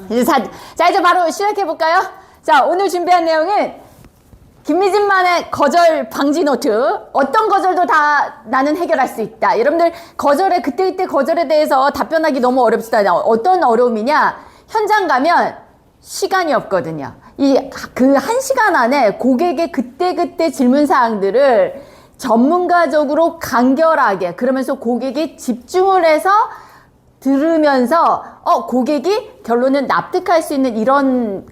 이제 바로 시작해볼까요? 자, 오늘 준비한 내용은 김미진만의 거절 방지 노트. 어떤 거절도 다 나는 해결할 수 있다. 여러분들 거절에 그때그때 거절에 대해서 답변하기 너무 어렵습니다. 어떤 어려움이냐? 현장 가면 시간이 없거든요. 그 1시간 안에 고객의 그때그때 질문 사항들을 전문가적으로 간결하게, 그러면서 고객이 집중을 해서 들으면서 고객이 결론은 납득할 수 있는 이런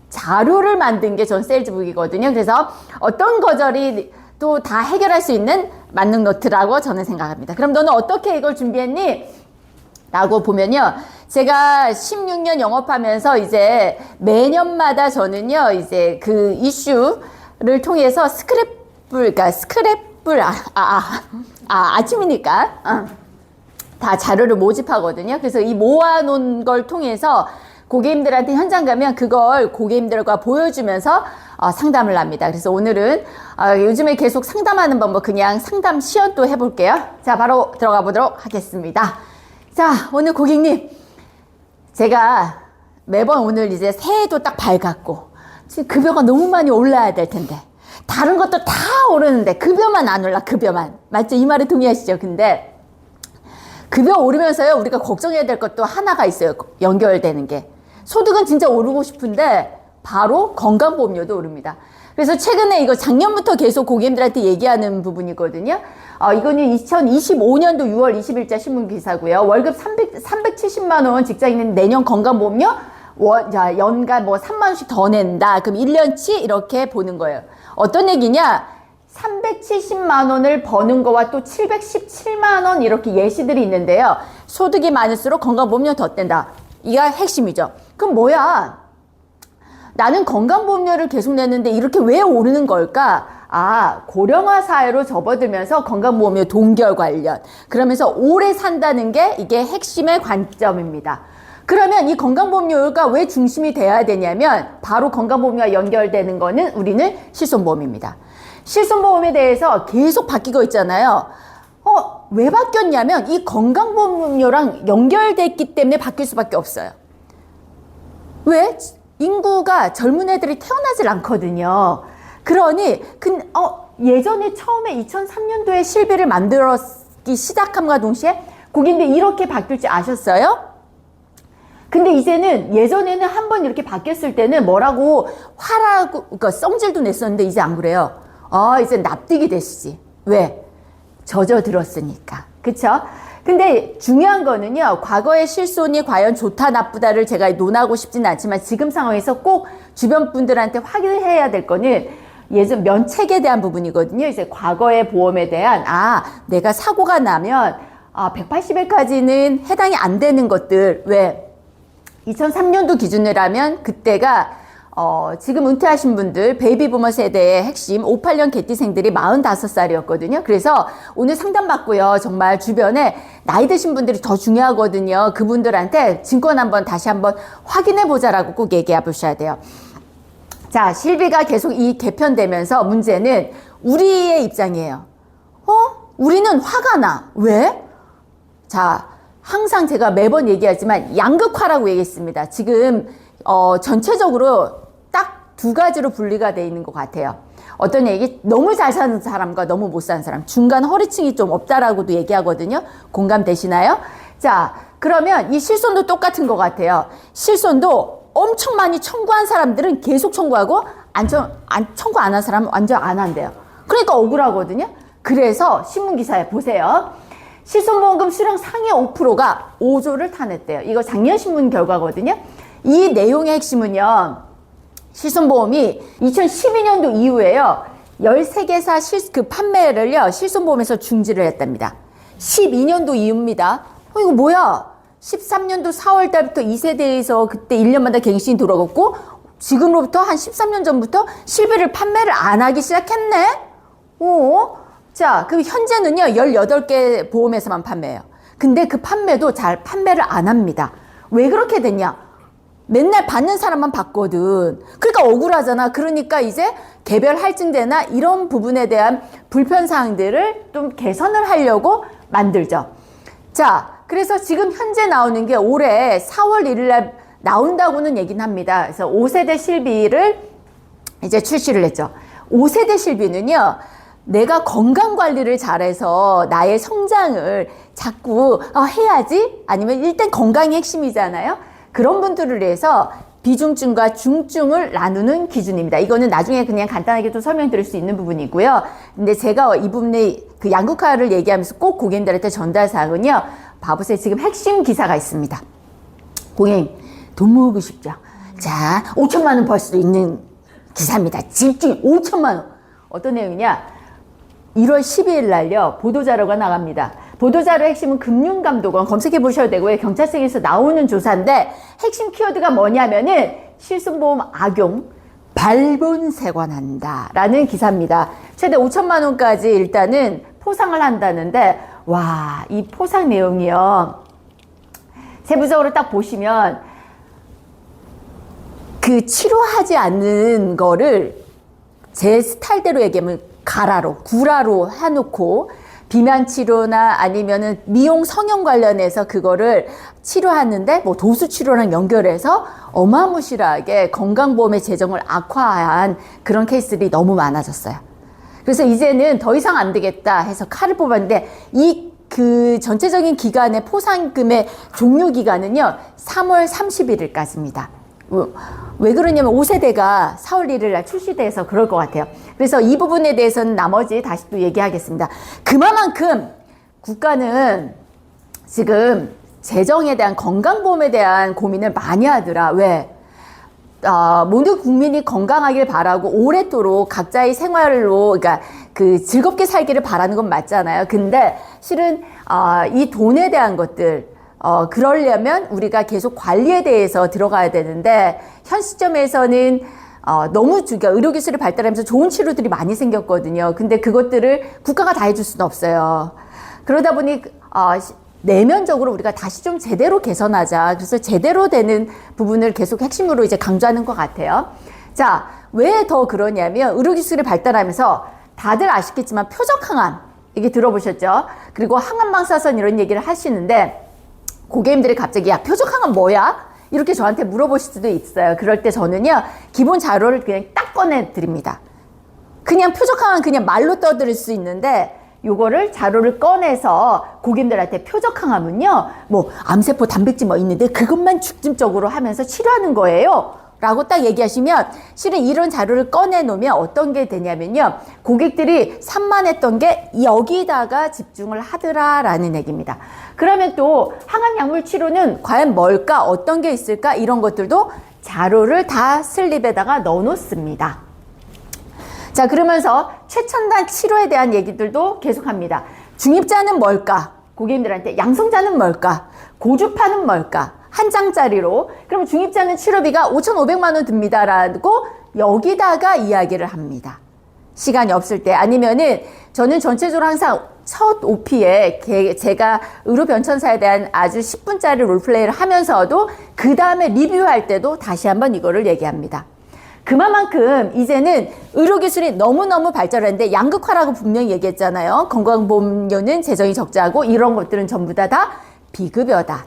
자료를 만든 게 전 세일즈북이거든요. 그래서 어떤 거절이 또 다 해결할 수 있는 만능 노트라고 저는 생각합니다. 그럼 너는 어떻게 이걸 준비했니? 라고 보면요. 제가 16년 영업하면서 이제 매년마다 저는요, 이제 그 이슈를 통해서 아침이니까, 다 자료를 모집하거든요. 그래서 이 모아놓은 걸 통해서 고객님들한테 현장 가면 그걸 고객님들과 보여주면서 상담을 합니다. 그래서 오늘은 요즘에 계속 상담하는 방법, 그냥 상담 시연도 해볼게요. 자, 바로 들어가 보도록 하겠습니다. 자, 오늘 고객님, 제가 매번 오늘 이제 새해도 딱 밝았고 지금 급여가 너무 많이 올라야 될 텐데 다른 것도 다 오르는데 급여만 안 올라. 급여만. 맞죠? 이 말에 동의하시죠? 근데 급여 오르면서요, 우리가 걱정해야 될 것도 하나가 있어요. 연결되는 게. 소득은 진짜 오르고 싶은데 바로 건강보험료도 오릅니다. 그래서 최근에 이거 작년부터 계속 고객님들한테 얘기하는 부분이거든요. 이거는 2025년도 6월 20일자 신문 기사고요. 월급 370만 원 직장인은 내년 건강보험료 연간 뭐 3만 원씩 더 낸다. 그럼 1년치 이렇게 보는 거예요. 어떤 얘기냐? 370만 원을 버는 거와 또 717만 원 이렇게 예시들이 있는데요. 소득이 많을수록 건강보험료 더 뗀다. 이가 핵심이죠. 그럼 뭐야? 나는 건강보험료를 계속 내는데 이렇게 왜 오르는 걸까? 고령화 사회로 접어들면서 건강보험료 동결 관련. 그러면서 오래 산다는 게 이게 핵심의 관점입니다. 그러면 이 건강보험료가 왜 중심이 돼야 되냐면 바로 건강보험료와 연결되는 거는 우리는 실손보험입니다. 실손보험에 대해서 계속 바뀌고 있잖아요. 왜 바뀌었냐면 이 건강보험료랑 연결됐기 때문에 바뀔 수밖에 없어요. 왜? 인구가 젊은 애들이 태어나질 않거든요. 그러니 예전에 처음에 2003년도에 실비를 만들었기 시작함과 동시에 고객님들 이렇게 바뀔 줄 아셨어요? 근데 이제는 예전에는 한번 이렇게 바뀌었을 때는 뭐라고 화라고 그러니까 성질도 냈었는데 이제 안 그래요. 이제 납득이 되시지. 왜? 젖어들었으니까. 그쵸? 근데 중요한 거는요, 과거의 실손이 과연 좋다 나쁘다를 제가 논하고 싶지는 않지만 지금 상황에서 꼭 주변 분들한테 확인을 해야 될 거는 예전 면책에 대한 부분이거든요. 이제 과거의 보험에 대한 내가 사고가 나면 180일까지는 해당이 안 되는 것들. 왜? 2003년도 기준으로 하면 그때가 지금 은퇴하신 분들 베이비부머 세대의 핵심 58년 개띠생들이 45살이었거든요. 그래서 오늘 상담받고요. 정말 주변에 나이 드신 분들이 더 중요하거든요. 그분들한테 증권 다시 한번 확인해 보자라고 꼭 얘기해 보셔야 돼요. 자, 실비가 계속 이 개편되면서 문제는 우리의 입장이에요. 우리는 화가 나. 왜? 자, 항상 제가 매번 얘기하지만 양극화라고 얘기했습니다. 지금 전체적으로 딱 두 가지로 분리가 돼 있는 것 같아요. 어떤 얘기? 너무 잘 사는 사람과 너무 못 사는 사람. 중간 허리층이 좀 없다라고도 얘기하거든요. 공감되시나요? 자, 그러면 이 실손도 똑같은 것 같아요. 실손도 엄청 많이 청구한 사람들은 계속 청구하고 청구 안 한 사람은 완전 안 한대요. 그러니까 억울하거든요. 그래서 신문기사에 보세요. 실손보험금 수령 상위 5%가 5조를 타냈대요. 이거 작년 신문 결과거든요. 이 내용의 핵심은요, 실손보험이 2012년도 이후에요, 13개사 판매를요, 실손보험에서 중지를 했답니다. 12년도 이후입니다. 이거 뭐야? 13년도 4월 달부터 2세대에서 그때 1년마다 갱신이 들어갔고, 지금으로부터 한 13년 전부터 실비를 판매를 안 하기 시작했네? 자, 그럼 현재는요, 18개 보험에서만 판매해요. 근데 그 판매도 잘 판매를 안 합니다. 왜 그렇게 됐냐? 맨날 받는 사람만 받거든. 그러니까 억울하잖아. 그러니까 이제 개별 할증제나 이런 부분에 대한 불편사항들을 좀 개선을 하려고 만들죠. 자, 그래서 지금 현재 나오는 게 올해 4월 1일 날 나온다고는 얘기는 합니다. 그래서 5세대 실비를 이제 출시를 했죠. 5세대 실비는요, 내가 건강 관리를 잘해서 나의 성장을 자꾸 해야지, 아니면 일단 건강이 핵심이잖아요. 그런 분들을 위해서 비중증과 중증을 나누는 기준입니다. 이거는 나중에 그냥 간단하게 또 설명드릴 수 있는 부분이고요. 근데 제가 이 부분에 그 양극화를 얘기하면서 꼭 고객님들한테 전달사항은요, 봐보세요. 지금 핵심 기사가 있습니다. 고객님, 돈 모으고 싶죠? 자, 5천만 원 벌 수 있는 기사입니다. 집중 5천만 원. 어떤 내용이냐? 1월 12일 날요, 보도자료가 나갑니다. 보도자료 핵심은 금융감독원 검색해 보셔야 되고요. 경찰청에서 나오는 조사인데, 핵심 키워드가 뭐냐면은, 실손보험 악용, 발본세관한다. 라는 기사입니다. 최대 5천만 원까지 일단은 포상을 한다는데, 와, 이 포상 내용이요. 세부적으로 딱 보시면, 그 치료하지 않는 거를 제 스타일대로 얘기하면 가라로, 구라로 해놓고 비만 치료나 아니면은 미용 성형 관련해서 그거를 치료하는데 뭐 도수 치료랑 연결해서 어마무시하게 건강보험의 재정을 악화한 그런 케이스들이 너무 많아졌어요. 그래서 이제는 더 이상 안 되겠다 해서 칼을 뽑았는데 그 전체적인 기간의 포상금의 종료 기간은요, 3월 31일까지입니다. 왜 그러냐면 5세대가 4월 1일 날 출시돼서 그럴 것 같아요. 그래서 이 부분에 대해서는 나머지 다시 또 얘기하겠습니다. 그만큼 국가는 지금 재정에 대한, 건강보험에 대한 고민을 많이 하더라. 왜? 모든 국민이 건강하길 바라고 오랫도록 각자의 생활로, 그러니까 그 즐겁게 살기를 바라는 건 맞잖아요. 근데 실은 이 돈에 대한 것들, 그러려면 우리가 계속 관리에 대해서 들어가야 되는데, 현 시점에서는 너무 그러니까 의료기술이 발달하면서 좋은 치료들이 많이 생겼거든요. 근데 그것들을 국가가 다 해줄 수는 없어요. 그러다 보니 내면적으로 우리가 다시 좀 제대로 개선하자. 그래서 제대로 되는 부분을 계속 핵심으로 이제 강조하는 것 같아요. 자, 왜 더 그러냐면 의료기술이 발달하면서 다들 아시겠지만 표적항암, 이게 들어보셨죠? 그리고 항암방사선 이런 얘기를 하시는데, 고객님들이 갑자기 야, 표적항암 뭐야? 이렇게 저한테 물어보실 수도 있어요. 그럴 때 저는요, 기본 자료를 그냥 딱 꺼내 드립니다. 그냥 표적항암 그냥 말로 떠들을 수 있는데, 요거를 자료를 꺼내서 고객님들한테 표적항암은요, 뭐 암세포 단백질 뭐 있는데 그것만 중점적으로 하면서 치료하는 거예요 라고 딱 얘기하시면, 실은 이런 자료를 꺼내 놓으면 어떤 게 되냐면요, 고객들이 산만했던 게 여기다가 집중을 하더라라는 얘기입니다. 그러면 또 항암약물 치료는 과연 뭘까, 어떤 게 있을까, 이런 것들도 자료를 다 슬립에다가 넣어 놓습니다. 자, 그러면서 최첨단 치료에 대한 얘기들도 계속합니다. 중입자는 뭘까? 고객님들한테 양성자는 뭘까? 고주파는 뭘까? 한 장짜리로. 그럼 중입자는 치료비가 5,500만 원 듭니다라고 여기다가 이야기를 합니다. 시간이 없을 때. 아니면은 저는 전체적으로 항상 첫 OP에 제가 의료변천사에 대한 아주 10분짜리 롤플레이를 하면서도 그 다음에 리뷰할 때도 다시 한번 이거를 얘기합니다. 그만큼 이제는 의료기술이 너무너무 발전했는데, 양극화라고 분명히 얘기했잖아요. 건강보험료는 재정이 적자고 이런 것들은 전부 다 비급여다.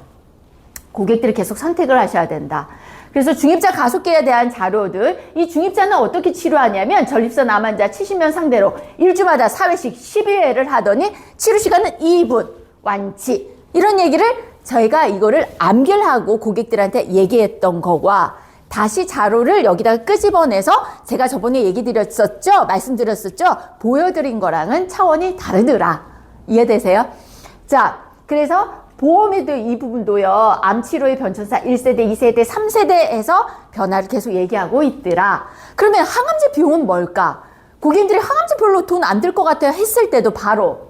고객들이 계속 선택을 하셔야 된다. 그래서 중입자 가속기에 대한 자료들, 이 중입자는 어떻게 치료하냐면 전립선 암 환자 70명 상대로 1주마다 4회씩 12회를 하더니 치료 시간은 2분, 완치. 이런 얘기를 저희가 이거를 암기를 하고 고객들한테 얘기했던 거와 다시 자료를 여기다가 끄집어내서 제가 저번에 얘기 드렸었죠? 말씀드렸었죠? 보여드린 거랑은 차원이 다르더라. 이해되세요? 자, 그래서 보험에도 이 부분도요, 암치료의 변천사 1세대, 2세대, 3세대에서 변화를 계속 얘기하고 있더라. 그러면 항암제 비용은 뭘까? 고객님들이 항암제 별로 돈 안 들 것 같아요 했을 때도 바로,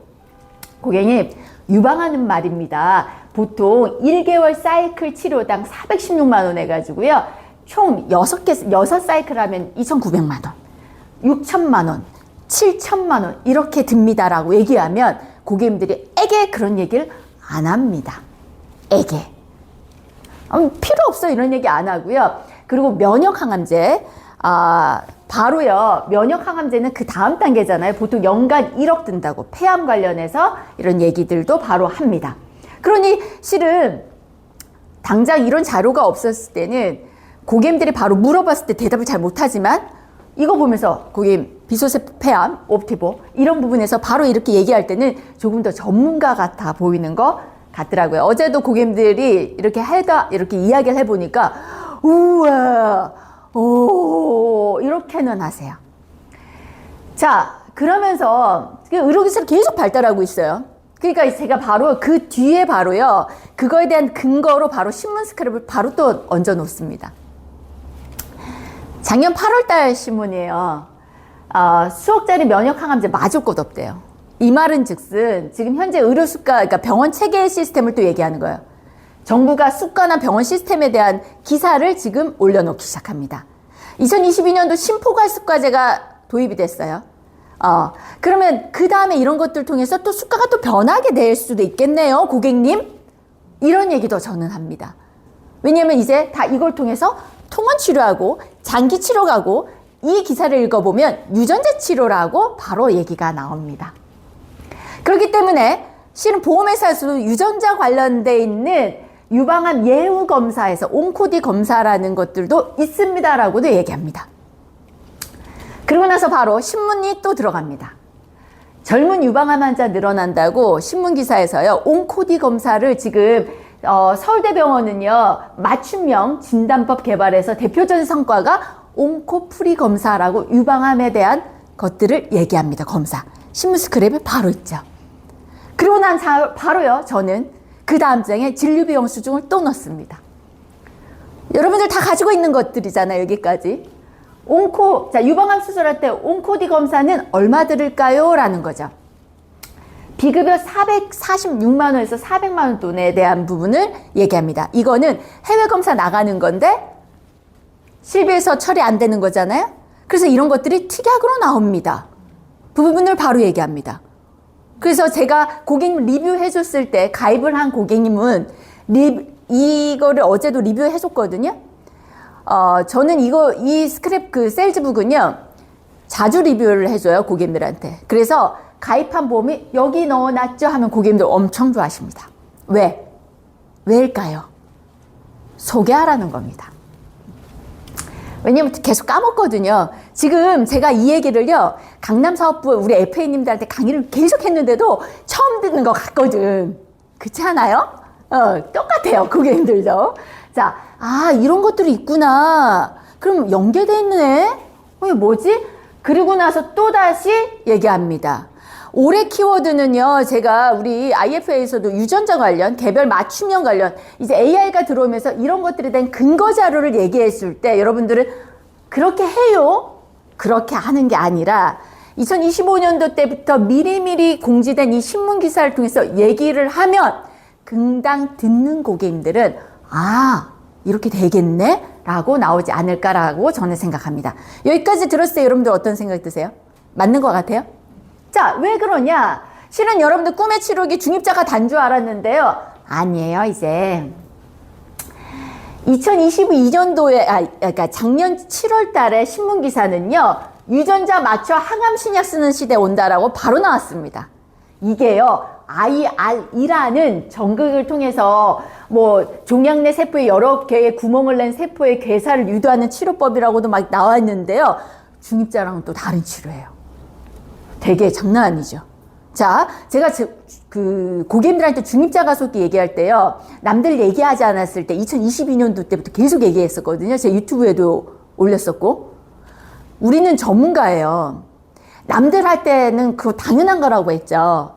고객님, 유방하는 말입니다. 보통 1개월 사이클 치료당 416만 원 해가지고요, 총 6사이클 하면 2,900만 원, 6천만 원, 7천만 원 이렇게 듭니다라고 얘기하면 고객님들이 에게 그런 얘기를 안 합니다. 에게. 필요 없어 이런 얘기 안 하고요. 그리고 면역항암제, 바로요, 면역항암제는 그 다음 단계잖아요. 보통 연간 1억 든다고, 폐암 관련해서 이런 얘기들도 바로 합니다. 그러니 실은 당장 이런 자료가 없었을 때는 고객님들이 바로 물어봤을 때 대답을 잘 못하지만 이거 보면서 고객님 비소세 폐암, 옵티보 이런 부분에서 바로 이렇게 얘기할 때는 조금 더 전문가 같아 보이는 거 같더라고요. 어제도 고객님들이 이렇게 이야기를 해보니까 우와, 오, 이렇게는 하세요. 자, 그러면서 의료기술이 계속 발달하고 있어요. 그러니까 제가 바로 그 뒤에 바로요, 그거에 대한 근거로 바로 신문 스크랩을 바로 또 얹어 놓습니다. 작년 8월달 신문이에요. 수억짜리 면역 항암제 맞을 곳 없대요. 이 말은 즉슨 지금 현재 의료 수가, 그러니까 병원 체계 시스템을 또 얘기하는 거예요. 정부가 수가나 병원 시스템에 대한 기사를 지금 올려놓기 시작합니다. 2022년도 심포괄습과제가 도입이 됐어요. 그러면 그 다음에 이런 것들 통해서 또 수가가 또 변하게 될 수도 있겠네요, 고객님. 이런 얘기도 저는 합니다. 왜냐하면 이제 다 이걸 통해서 통원 치료하고 장기 치료 가고 이 기사를 읽어보면 유전자 치료라고 바로 얘기가 나옵니다. 그렇기 때문에 실은 보험회사에서도 유전자 관련돼 있는 유방암 예후 검사에서 온코디 검사라는 것들도 있습니다라고도 얘기합니다. 그러고 나서 바로 신문이 또 들어갑니다. 젊은 유방암 환자 늘어난다고 신문 기사에서요, 온코디 검사를 지금 서울대병원은요 맞춤형 진단법 개발에서 대표적인 성과가 온코프리 검사라고 유방암에 대한 것들을 얘기합니다. 검사 신문 스크랩에 바로 있죠. 그리고 난 바로요 저는 그 다음 장에 진료비 영수증을 또 넣습니다. 여러분들 다 가지고 있는 것들이잖아요. 여기까지 유방암 수술할 때 온코디 검사는 얼마 들을까요? 라는 거죠. 비급여 446만 원에서 400만 원 돈에 대한 부분을 얘기합니다. 이거는 해외 검사 나가는 건데 실비에서 처리 안 되는 거잖아요. 그래서 이런 것들이 특약으로 나옵니다. 그 부분을 바로 얘기합니다. 그래서 제가 고객님 리뷰해 줬을 때 가입을 한 고객님은 이거를 어제도 리뷰해 줬거든요. 저는 이 스크랩 그 세일즈북은요 자주 리뷰를 해줘요, 고객님들한테. 그래서 가입한 보험이 여기 넣어놨죠 하면 고객님들 엄청 좋아하십니다. 왜일까요? 소개하라는 겁니다. 왜냐면 계속 까먹거든요. 지금 제가 이 얘기를요, 강남사업부 우리 FA님들한테 강의를 계속 했는데도 처음 듣는 것 같거든. 그렇지 않아요? 똑같아요, 고객님들도. 자, 이런 것들이 있구나. 그럼 연계돼 있네? 뭐지? 그리고 나서 또다시 얘기합니다. 올해 키워드는요, 제가 우리 IFA에서도 유전자 관련, 개별 맞춤형 관련, 이제 AI가 들어오면서 이런 것들에 대한 근거 자료를 얘기했을 때 여러분들은 그렇게 해요? 그렇게 하는 게 아니라 2025년도 때부터 미리미리 공지된 이 신문 기사를 통해서 얘기를 하면 금방 듣는 고객님들은 이렇게 되겠네? 라고 나오지 않을까라고 저는 생각합니다. 여기까지 들었을 때 여러분들 어떤 생각 드세요? 맞는 것 같아요? 자, 왜 그러냐? 실은 여러분들 꿈의 치료기 중입자가 단 줄 알았는데요. 아니에요, 이제. 2022년도에, 그러니까 작년 7월 달에 신문 기사는요, 유전자 맞춰 항암 신약 쓰는 시대 온다라고 바로 나왔습니다. 이게요, IR이라는 전극을 통해서 종양내 세포에 여러 개의 구멍을 낸 세포의 괴사를 유도하는 치료법이라고도 막 나왔는데요. 중입자랑은 또 다른 치료예요. 되게 장난 아니죠. 자, 제가 고객님들한테 중입자 가속기 얘기할 때요, 남들 얘기하지 않았을 때 2022년도 때부터 계속 얘기했었거든요. 제 유튜브에도 올렸었고. 우리는 전문가예요. 남들 할 때는 그거 당연한 거라고 했죠.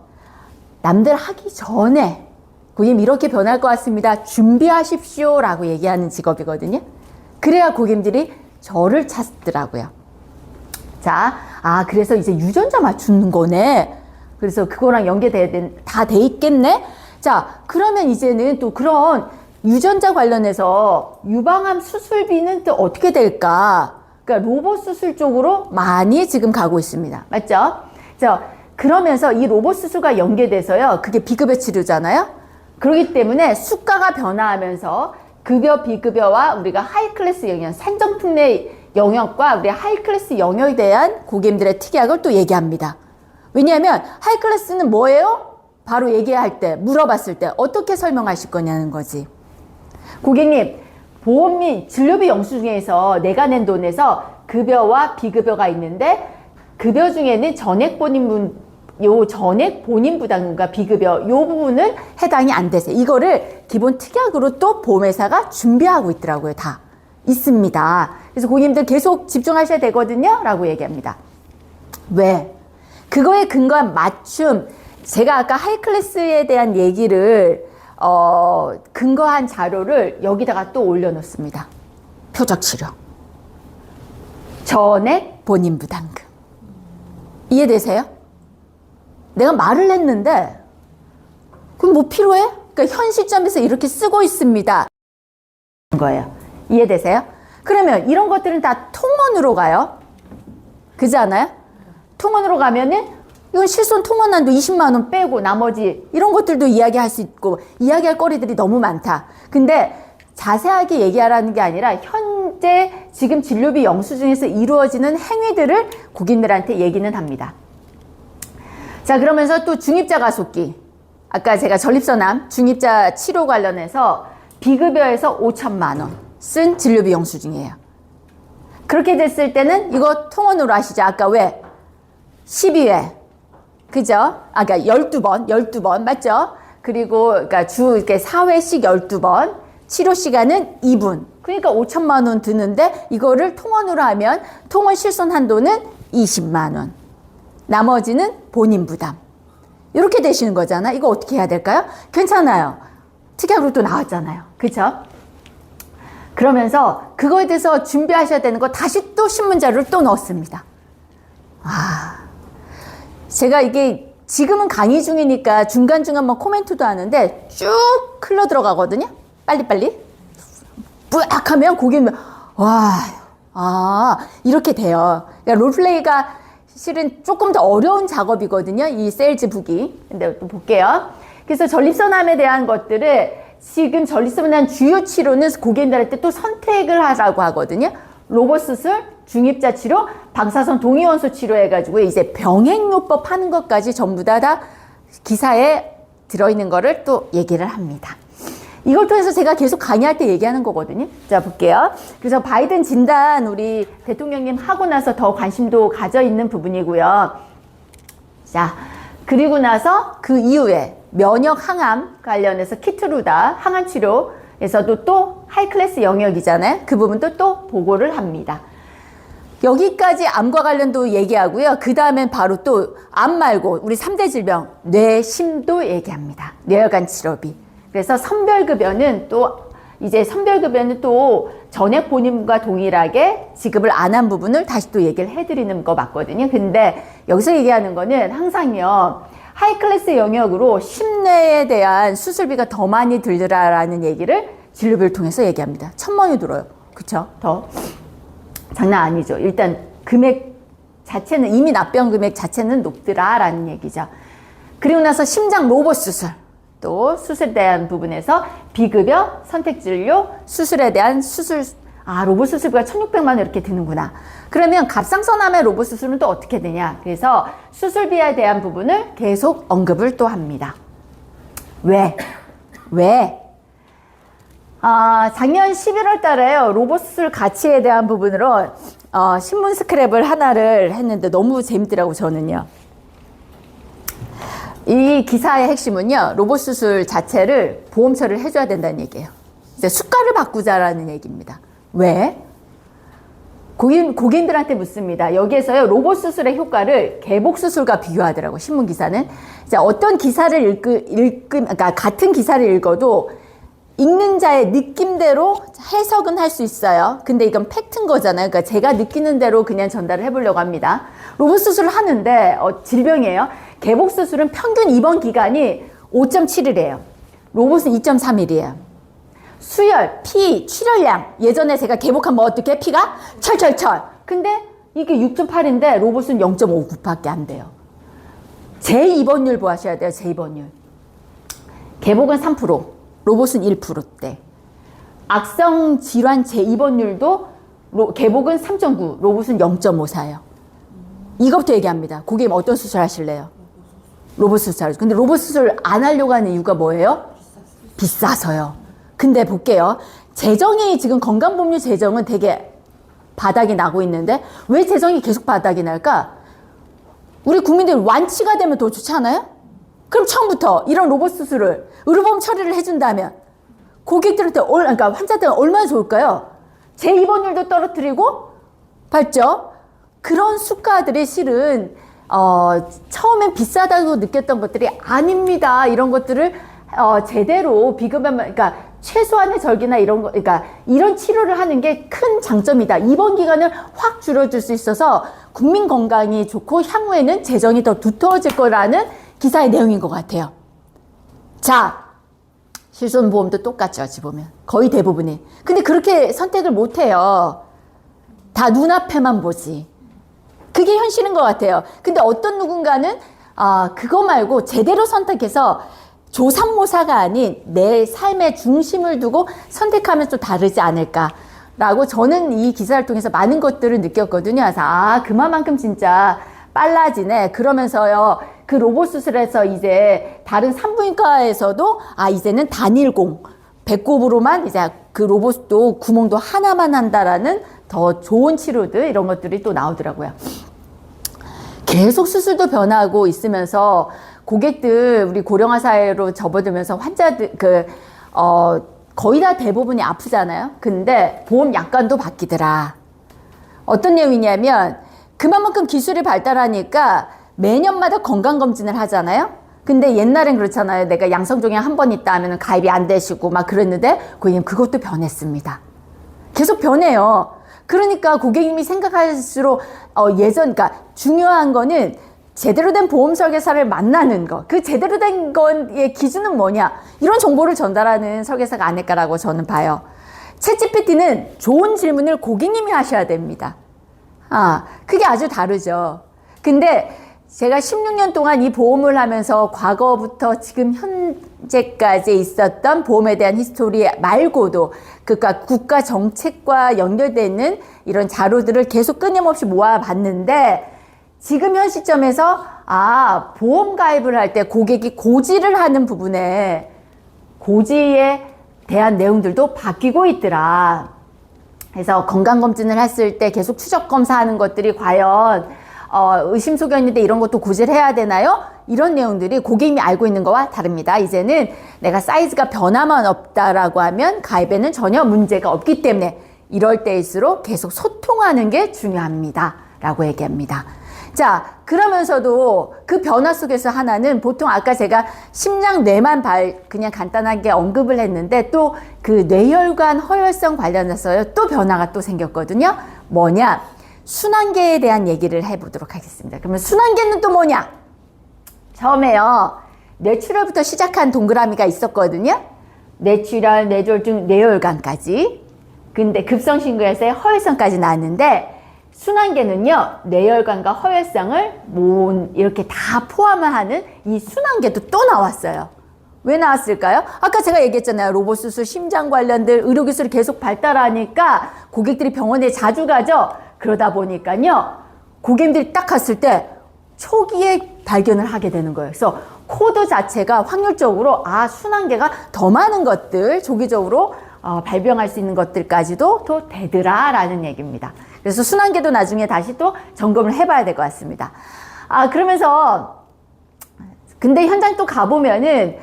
남들 하기 전에 고객님 이렇게 변할 것 같습니다. 준비하십시오 라고 얘기하는 직업이거든요. 그래야 고객님들이 저를 찾더라고요. 자, 그래서 이제 유전자 맞추는 거네. 그래서 그거랑 다 돼 있겠네. 자, 그러면 이제는 또 그런 유전자 관련해서 유방암 수술비는 또 어떻게 될까? 그러니까 로봇 수술 쪽으로 많이 지금 가고 있습니다. 맞죠? 그러면서 이 로봇 수술과 연계돼서요, 그게 비급여 치료잖아요. 그렇기 때문에 수가가 변화하면서 급여, 비급여와 우리가 하이클래스 영역, 산정특례 영역과 우리 하이클래스 영역에 대한 고객님들의 특약을 또 얘기합니다. 왜냐하면 하이클래스는 뭐예요? 바로 얘기할 때, 물어봤을 때 어떻게 설명하실 거냐는 거지. 고객님, 보험료, 진료비 영수증에서 내가 낸 돈에서 급여와 비급여가 있는데 급여 중에는 전액 본인 부담금과 비급여 요 부분은 해당이 안 되세요. 이거를 기본 특약으로 또 보험회사가 준비하고 있더라고요. 다 있습니다. 그래서 고객님들 계속 집중하셔야 되거든요 라고 얘기합니다. 왜? 그거에 근거한 맞춤, 제가 아까 하이클래스에 대한 얘기를 근거한 자료를 여기다가 또 올려놓습니다. 표적치료, 전액 본인 부담금. 이해되세요? 내가 말을 했는데 그럼 뭐 필요해? 그러니까 현 시점에서 이렇게 쓰고 있습니다. 거예요. 이해되세요? 그러면 이런 것들은 다 통원으로 가요. 그지 않아요? 통원으로 가면은 이건 실손 통원난도 20만 원 빼고 나머지 이런 것들도 이야기할 수 있고 이야기할 거리들이 너무 많다. 근데 자세하게 얘기하라는 게 아니라 현재 지금 진료비 영수증에서 이루어지는 행위들을 고객님들한테 얘기는 합니다. 자, 그러면서 또 중입자 가속기. 아까 제가 전립선암 중입자 치료 관련해서 비급여에서 5천만 원 쓴 진료비 영수증이에요. 그렇게 됐을 때는 이거 통원으로 하시죠. 아까 왜? 12회. 그죠? 아까 12번 맞죠? 그리고 그러니까 이렇게 4회씩 12번. 치료 시간은 2분. 그러니까 5천만 원 드는데 이거를 통원으로 하면 통원 실손 한도는 20만 원. 나머지는 본인 부담. 이렇게 되시는 거잖아. 이거 어떻게 해야 될까요? 괜찮아요. 특약으로 또 나왔잖아요. 그쵸? 그러면서 그거에 대해서 준비하셔야 되는 거 다시 또 신문 자료를 또 넣었습니다. 제가 이게 지금은 강의 중이니까 중간중간 뭐 코멘트도 하는데 쭉 흘러 들어가거든요. 빨리빨리. 뿌악 하면 고객님, 이렇게 돼요. 그러니까 롤플레이가 실은 조금 더 어려운 작업이거든요. 이 세일즈 북이. 근데 또 볼게요. 그래서 전립선암에 대한 것들을 지금 전립선암 주요 치료는 고객님들한테 또 선택을 하라고 하거든요. 로봇 수술, 중입자 치료, 방사선 동위원소 치료 해가지고 이제 병행요법 하는 것까지 전부 다 기사에 들어있는 거를 또 얘기를 합니다. 이걸 통해서 제가 계속 강의할 때 얘기하는 거거든요. 자, 볼게요. 그래서 바이든 진단 우리 대통령님 하고 나서 더 관심도 가져 있는 부분이고요. 자, 그리고 나서 그 이후에 면역 항암 관련해서 키트루다 항암 치료에서도 또 하이클래스 영역이잖아요. 그 부분도 또 보고를 합니다. 여기까지 암과 관련도 얘기하고요. 그 다음엔 바로 또 암 말고 우리 3대 질병 뇌심도 얘기합니다. 뇌혈관 치료비. 그래서 선별급여는 또 전액 본인과 동일하게 지급을 안 한 부분을 다시 또 얘기를 해드리는 거 맞거든요. 근데 여기서 얘기하는 거는 항상요. 하이클래스 영역으로 심뇌에 대한 수술비가 더 많이 들더라라는 얘기를 진료비를 통해서 얘기합니다. 1,000만 원이 들어요. 그쵸? 더. 장난 아니죠. 일단 금액 자체는 이미 납병 금액 자체는 높더라라는 얘기죠. 그리고 나서 심장 로봇 수술. 또 수술에 대한 부분에서 비급여, 선택진료, 수술에 대한 로봇 수술비가 1,600만 원 이렇게 드는구나. 그러면 갑상선암의 로봇 수술은 또 어떻게 되냐. 그래서 수술비에 대한 부분을 계속 언급을 또 합니다. 왜? 작년 11월 달에요. 로봇 수술 가치에 대한 부분으로 신문 스크랩을 하나를 했는데 너무 재밌더라고 저는요. 이 기사의 핵심은요. 로봇 수술 자체를 보험처리를 해줘야 된다는 얘기예요. 이제 수가를 바꾸자라는 얘기입니다. 왜? 고객님들한테 묻습니다. 여기에서요. 로봇 수술의 효과를 개복 수술과 비교하더라고. 신문 기사는. 자, 어떤 기사를 그러니까 같은 기사를 읽어도 읽는 자의 느낌대로 해석은 할 수 있어요. 근데 이건 팩트인 거잖아요. 그러니까 제가 느끼는 대로 그냥 전달을 해보려고 합니다. 로봇 수술을 하는데 질병이에요. 개복 수술은 평균 입원 기간이 5.7일이에요. 로봇은 2.3일이에요. 수혈, 피, 출혈량. 예전에 제가 개복하면 어떻게 피가 철철철. 근데 이게 6.8인데 로봇은 0.59밖에 안 돼요. 재입원율 보셔야 돼요. 재입원율. 개복은 3%, 로봇은 1%대. 악성 질환 재입원율도 개복은 3.9, 로봇은 0.54예요. 이것부터 얘기합니다. 고객님 어떤 수술 하실래요? 로봇 수술. 근데 로봇 수술 안 하려고 하는 이유가 뭐예요? 비싸서요. 근데 볼게요. 재정이 지금 건강보험료 재정은 되게 바닥이 나고 있는데 왜 재정이 계속 바닥이 날까? 우리 국민들 완치가 되면 더 좋지 않아요? 그럼 처음부터 이런 로봇 수술을 의료보험 처리를 해준다면 고객들한테 그러니까 환자들은 얼마나 좋을까요? 재입원율도 떨어뜨리고 맞죠? 그런 수가들이 실은 처음엔 비싸다고 느꼈던 것들이 아닙니다. 이런 것들을 제대로 비급하면 그러니까 최소한의 절기나 이런 거 그러니까 이런 치료를 하는 게 큰 장점이다. 입원 기간을 확 줄여줄 수 있어서 국민 건강이 좋고 향후에는 재정이 더 두터워질 거라는 기사의 내용인 것 같아요. 자, 실손보험도 똑같죠. 어찌 보면 거의 대부분이. 근데 그렇게 선택을 못해요. 다 눈앞에만 보지. 그게 현실인 것 같아요. 근데 어떤 누군가는 그거 말고 제대로 선택해서 조삼모사가 아닌 내 삶의 중심을 두고 선택하면 좀 다르지 않을까라고 저는 이 기사를 통해서 많은 것들을 느꼈거든요. 그래서 그만큼 진짜 빨라지네. 그러면서요. 그 로봇 수술에서 이제 다른 산부인과에서도 이제는 단일공 배꼽으로만 이제 그 로봇도 구멍도 하나만 한다라는 더 좋은 치료들 이런 것들이 또 나오더라고요. 계속 수술도 변하고 있으면서 고객들 우리 고령화 사회로 접어들면서 환자들 거의 다 대부분이 아프잖아요. 근데 보험 약관도 바뀌더라. 어떤 내용이냐면 그만큼 기술이 발달하니까 매년마다 건강검진을 하잖아요. 근데 옛날엔 그렇잖아요. 내가 양성종에 한 번 있다 하면 가입이 안 되시고 막 그랬는데 고객님 그것도 변했습니다. 계속 변해요. 그러니까 고객님이 생각할수록 그러니까 중요한 거는 제대로 된 보험 설계사를 만나는 거. 그 제대로 된 거의 기준은 뭐냐? 이런 정보를 전달하는 설계사가 아닐까라고 저는 봐요. 챗GPT는 좋은 질문을 고객님이 하셔야 됩니다. 그게 아주 다르죠. 근데 제가 16년 동안 이 보험을 하면서 과거부터 지금 현재까지 있었던 보험에 대한 히스토리 말고도 그러니까 국가 정책과 연결되는 이런 자료들을 계속 끊임없이 모아봤는데 지금 현 시점에서 보험 가입을 할 때 고객이 고지를 하는 부분에 고지에 대한 내용들도 바뀌고 있더라. 그래서 건강검진을 했을 때 계속 추적 검사하는 것들이 과연 의심소견인데 이런 것도 고지를 해야 되나요? 이런 내용들이 고객님이 알고 있는 거와 다릅니다. 이제는 내가 사이즈가 변화만 없다라고 하면 가입에는 전혀 문제가 없기 때문에 이럴 때일수록 계속 소통하는 게 중요합니다. 라고 얘기합니다. 자, 그러면서도 그 변화 속에서 하나는 보통 아까 제가 심장, 뇌만 그냥 간단하게 언급을 했는데 또 그 뇌혈관 허혈성 관련해서요 또 변화가 또 생겼거든요. 뭐냐? 순환계에 대한 얘기를 해보도록 하겠습니다. 그러면 순환계는 또 뭐냐? 처음에요. 뇌출혈부터 시작한 동그라미가 있었거든요. 뇌출혈, 뇌졸중, 뇌혈관까지. 근데 급성심근에서 허혈성까지 나왔는데 순환계는요. 뇌혈관과 허혈성을 이렇게 다 포함을 하는 이 순환계도 또 나왔어요. 왜 나왔을까요? 아까 제가 얘기했잖아요. 로봇 수술, 심장 관련들 의료기술이 계속 발달하니까 고객들이 병원에 자주 가죠. 그러다 보니까요. 고객님들이 딱 갔을 때 초기에 발견을 하게 되는 거예요. 그래서 코드 자체가 확률적으로 순환계가 더 많은 것들 조기적으로 발병할 수 있는 것들까지도 또 되더라라는 얘기입니다. 그래서 순환계도 나중에 다시 또 점검을 해봐야 될 것 같습니다. 그러면서 근데 현장 또 가보면은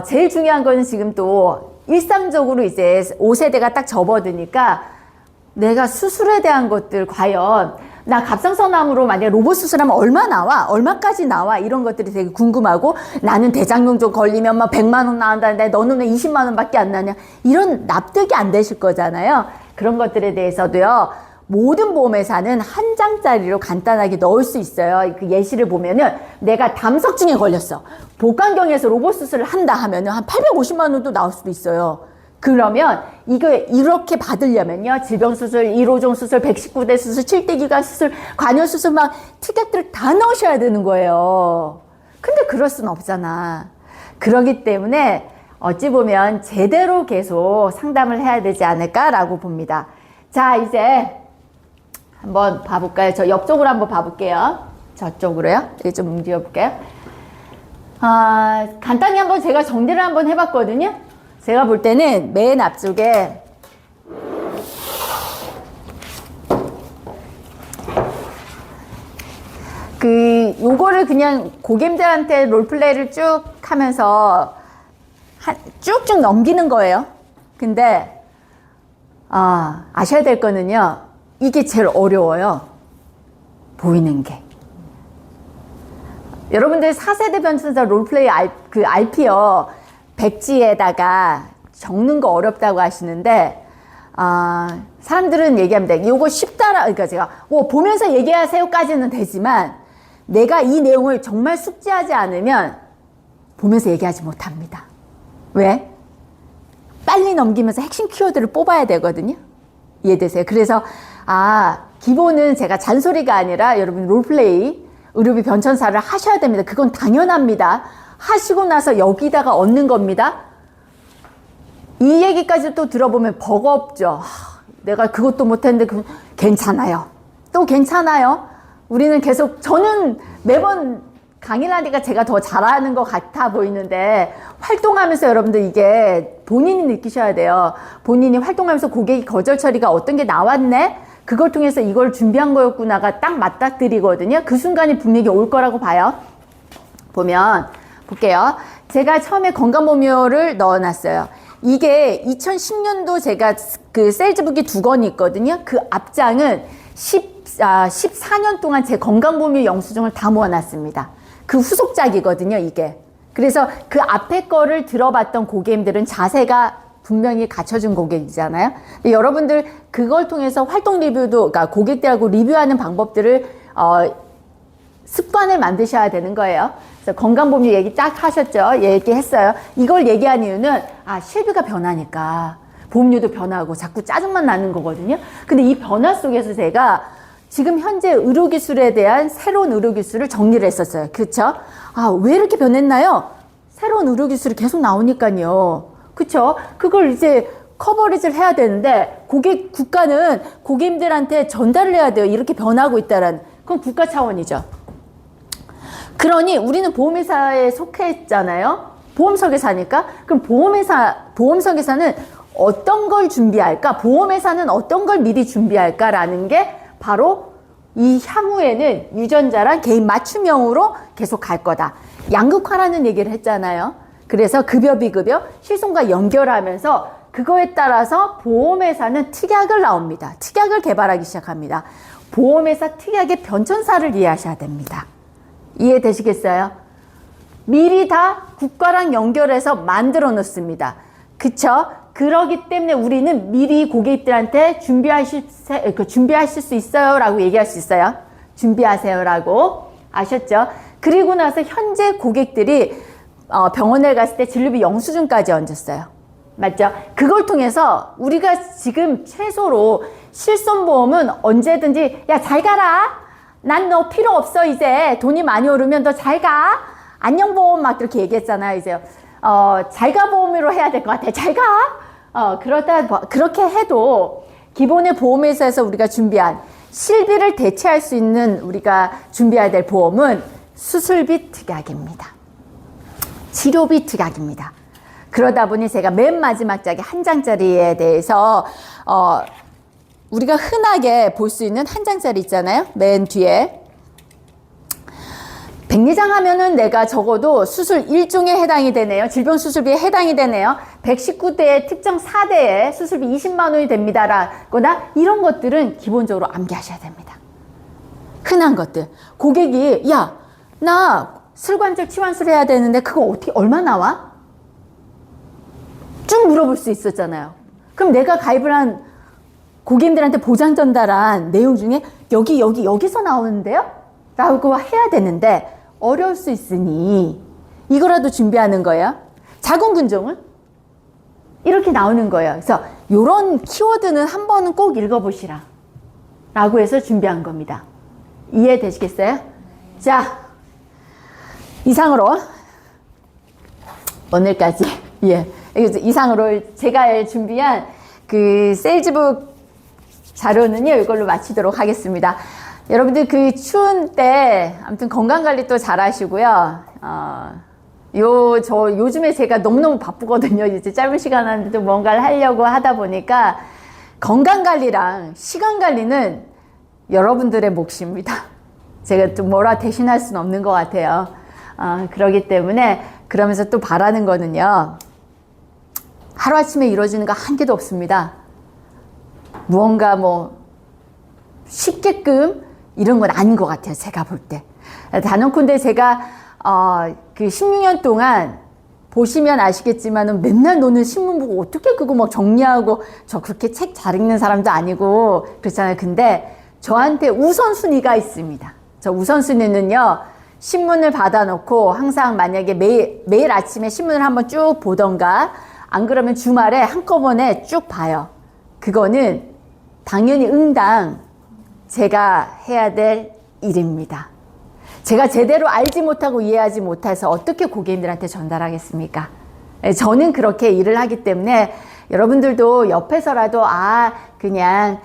제일 중요한 거는 지금 또 일상적으로 이제 5세대가 딱 접어드니까 내가 수술에 대한 것들 과연 나 갑상선암으로 만약에 로봇 수술하면 얼마 나와? 얼마까지 나와? 이런 것들이 되게 궁금하고 나는 대장경종 걸리면 막 100만 원 나온다는데 너는 왜 20만 원밖에 안 나냐? 이런 납득이 안 되실 거잖아요. 그런 것들에 대해서도요. 모든 보험회사는 한 장짜리로 간단하게 넣을 수 있어요. 그 예시를 보면은 내가 담석증에 걸렸어. 복강경에서 로봇 수술을 한다 하면은 한 850만 원도 나올 수도 있어요. 그러면 이거 이렇게 받으려면요. 질병수술, 1호종 수술, 119대 수술, 7대 기관 수술, 관여 수술 막 특약들을 다 넣으셔야 되는 거예요. 근데 그럴 수는 없잖아. 그러기 때문에 어찌 보면 제대로 계속 상담을 해야 되지 않을까라고 봅니다. 자, 이제 한번 봐볼까요? 저 옆쪽으로 한번 봐볼게요. 저쪽으로요. 여기 좀 움직여 볼게요. 간단히 한번 제가 정리를 한번 해봤거든요. 제가 볼 때는 맨 앞쪽에 요거를 그냥 고객님들한테 롤플레이를 쭉 하면서 쭉쭉 넘기는 거예요. 근데 아셔야 될 거는요, 이게 제일 어려워요. 보이는 게. 여러분들 4세대 변천사 롤플레이 RP요, 백지에다가 적는 거 어렵다고 하시는데, 사람들은 얘기합니다. 요거 쉽다라, 그러니까 제가 뭐 보면서 얘기하세요까지는 되지만, 내가 이 내용을 정말 숙지하지 않으면 보면서 얘기하지 못합니다. 왜? 빨리 넘기면서 핵심 키워드를 뽑아야 되거든요. 이해되세요? 그래서 기본은 제가 잔소리가 아니라 여러분 롤플레이 의료비 변천사를 하셔야 됩니다. 그건 당연합니다. 하시고 나서 여기다가 얻는 겁니다. 이 얘기까지 또 들어보면 버겁죠. 내가 그것도 못했는데 괜찮아요. 또 괜찮아요. 우리는 계속, 저는 매번 강의를 하니까 제가 더 잘하는 것 같아 보이는데, 활동하면서 여러분들 이게 본인이 느끼셔야 돼요. 본인이 활동하면서 고객이 거절 처리가 어떤 게 나왔네? 그걸 통해서 이걸 준비한 거였구나가 딱 맞닥뜨리거든요. 그 순간이 분명히 올 거라고 봐요. 볼게요. 제가 처음에 건강보험료를 넣어놨어요. 이게 2010년도 제가 그 세일즈북이 2권이 있거든요. 그 앞장은 14년 동안 제 건강보험료 영수증을 다 모아놨습니다. 그 후속작이거든요, 이게. 그래서 그 앞에 거를 들어봤던 고객님들은 자세가 분명히 갖춰준 고객이잖아요. 근데 여러분들 그걸 통해서 활동 리뷰도, 그러니까 고객들하고 리뷰하는 방법들을, 습관을 만드셔야 되는 거예요. 그래서 건강보험료 얘기 딱 하셨죠? 얘기했어요. 이걸 얘기한 이유는, 실비가 변하니까 보험료도 변하고 자꾸 짜증만 나는 거거든요. 근데 이 변화 속에서 제가 지금 현재 의료기술에 대한 새로운 의료기술을 정리를 했었어요. 그쵸? 왜 이렇게 변했나요? 새로운 의료기술이 계속 나오니까요. 그쵸? 그걸 이제 커버리지를 해야 되는데, 국가는 고객님들한테 전달을 해야 돼요. 이렇게 변하고 있다라는. 그건 국가 차원이죠. 그러니 우리는 보험회사에 속해 있잖아요. 보험설계사니까. 그럼 보험설계사는 어떤 걸 준비할까? 보험회사는 어떤 걸 미리 준비할까라는 게 바로 이 향후에는 유전자랑 개인 맞춤형으로 계속 갈 거다. 양극화라는 얘기를 했잖아요. 그래서 급여, 비급여, 실손과 연결하면서 그거에 따라서 보험회사는 특약을 나옵니다. 특약을 개발하기 시작합니다. 보험회사 특약의 변천사를 이해하셔야 됩니다. 이해되시겠어요? 미리 다 국가랑 연결해서 만들어 놓습니다. 그쵸? 그러기 때문에 우리는 미리 고객들한테 준비하실 수 있어요 라고 얘기할 수 있어요. 준비하세요 라고. 아셨죠? 그리고 나서 현재 고객들이 병원에 갔을 때 진료비 영수증까지 얹었어요. 맞죠? 그걸 통해서 우리가 지금 최소로 실손보험은 언제든지 야, 잘 가라. 난 너 필요 없어. 이제 돈이 많이 오르면 너 잘 가. 안녕보험 막 그렇게 얘기했잖아요. 이제 잘가 보험으로 해야 될 것 같아. 잘 가. 그렇게 해도 기본의 보험회사에서 우리가 준비한 실비를 대체할 수 있는 우리가 준비해야 될 보험은 수술비 특약입니다. 치료비 특약입니다. 그러다 보니 제가 맨 마지막 장에 한 장짜리에 대해서 우리가 흔하게 볼 수 있는 한 장짜리 있잖아요. 맨 뒤에. 백내장 하면은 내가 적어도 수술 1종에 해당이 되네요. 질병수술비에 해당이 되네요. 119대의 특정 4대에 수술비 20만 원이 됩니다. 라거나 이런 것들은 기본적으로 암기하셔야 됩니다. 흔한 것들. 고객이 야, 나 슬관절 치환술 해야 되는데 그거 어떻게 얼마 나와? 쭉 물어볼 수 있었잖아요. 그럼 내가 가입을 한 고객님들한테 보장 전달한 내용 중에 여기서 나오는데요? 라고 해야 되는데 어려울 수 있으니 이거라도 준비하는 거예요. 자궁근종은 이렇게 나오는 거예요. 그래서 이런 키워드는 한 번은 꼭 읽어보시라 라고 해서 준비한 겁니다. 이해되시겠어요? 자, 이상으로 오늘까지 이상으로 제가 준비한 그 세일즈북 자료는요, 이걸로 마치도록 하겠습니다. 여러분들 그 추운 때 아무튼 건강관리 또 잘 하시고요. 저 요즘에 제가 너무너무 바쁘거든요. 이제 짧은 시간 안에도 뭔가를 하려고 하다 보니까 건강관리랑 시간관리는 여러분들의 몫입니다. 제가 좀 뭐라 대신할 수는 없는 것 같아요. 그러기 때문에 그러면서 또 바라는 거는요. 하루아침에 이루어지는 거 한 개도 없습니다. 무언가 뭐 쉽게끔 이런 건 아닌 것 같아요. 제가 볼 때. 단언컨대 제가 그 16년 동안 보시면 아시겠지만은 맨날 노는 신문 보고 어떻게 그거 막 정리하고 저 그렇게 책 잘 읽는 사람도 아니고 그렇잖아요. 근데 저한테 우선순위가 있습니다. 저 우선순위는요. 신문을 받아놓고 항상 만약에 매일 아침에 신문을 한번 쭉 보던가 안 그러면 주말에 한꺼번에 쭉 봐요. 그거는 당연히 응당 제가 해야 될 일입니다. 제가 제대로 알지 못하고 이해하지 못해서 어떻게 고객님들한테 전달하겠습니까? 저는 그렇게 일을 하기 때문에 여러분들도 옆에서라도 그냥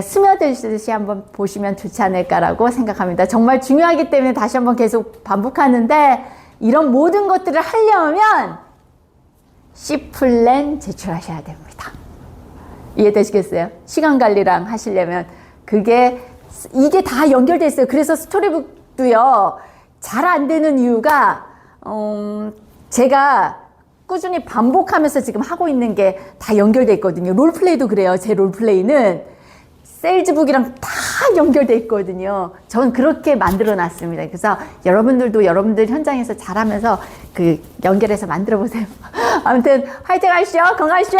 스며들듯이 한번 보시면 좋지 않을까라고 생각합니다. 정말 중요하기 때문에 다시 한번 계속 반복하는데 이런 모든 것들을 하려면 C플랜 제출하셔야 됩니다. 이해되시겠어요? 시간 관리랑 하시려면 이게 다 연결돼 있어요. 그래서 스토리북도요 잘 안 되는 이유가 제가 꾸준히 반복하면서 지금 하고 있는 게 다 연결돼 있거든요. 롤플레이도 그래요. 제 롤플레이는 세일즈북이랑 다 연결돼 있거든요. 저는 그렇게 만들어 놨습니다. 그래서 여러분들도 여러분들 현장에서 잘하면서 연결해서 만들어 보세요. 아무튼 화이팅 하시죠. 건강하시죠.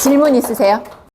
질문 있으세요?